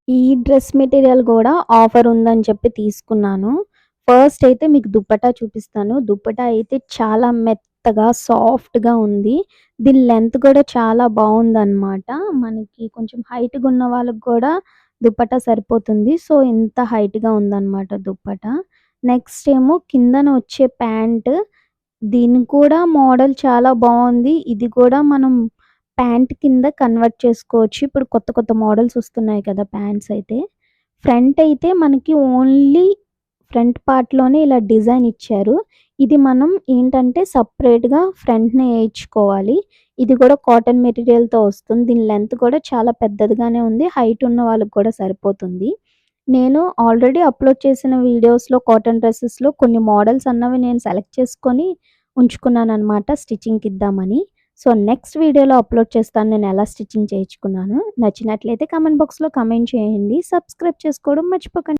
ఈ dress material గూడా offer ఉందని చెప్పి తీసుకున్నాను. ఫస్ట్ అయితే మీకు దుప్పట్టా చూపిస్తాను. దుప్పట్టా అయితే చాలా మెత్తగా, సాఫ్ట్‌గా ఉంది. దీని లెంత్ కూడా చాలా బావుందనమాట. మనకి కొంచెం హైట్‌గా ఉన్న వాళ్ళకి గూడా దుప్పట్టా సరిపోతుంది. సో, ఇంత హైట్‌గా ఉందనమాట దుప్పట్టా. నెక్స్ట్ ఏమో కిందన వచ్చే ప్యాంట్ దీనికి కూడా మోడల్ చాలా బావుంది. ఇది కూడా మనం ప్యాంట్ కింద కన్వర్ట్ చేసుకోవచ్చు. ఇప్పుడు కొత్త కొత్త మోడల్స్ వస్తున్నాయి కదా! ప్యాంట్స్ అయితే. ఫ్రంట్ అయితే మనకి ఓన్లీ ఫ్రంట్ పార్ట్‌లోనే ఇలా డిజైన్ ఇచ్చారు. ఇది మనం ఏంటంటే సెపరేట్‌గా ఫ్రంట్‌నే ఏయించుకోవాలి. ఇది కూడా కాటన్ మెటీరియల్‌తో వస్తుంది. దీని లెంత్ కూడా చాలా పెద్దదిగానే ఉంది. హైట్ ఉన్న వాళ్ళకి కూడా సరిపోతుంది. నేను ఆల్రెడీ అప్‌లోడ్ చేసిన వీడియోస్‌లో కాటన్ డ్రెసెస్‌లో కొన్ని మోడల్స్ అన్నవి నేను సెలెక్ట్ చేసుకొని ఉంచుకున్నాననమాట స్టిచ్చింగ్‌కిద్దామని. సో, నెక్స్ట్ వీడియోలో అప్‌లోడ్ చేస్తాను నేనెలా స్టిచ్చింగ్ చేయించుకున్నానో. నచ్చినట్లయితే కామెంట్ బాక్స్‌లో కామెంట్ చేయండి. సబ్స్క్రైబ్ చేసుకోవడం మర్చిపోకండి.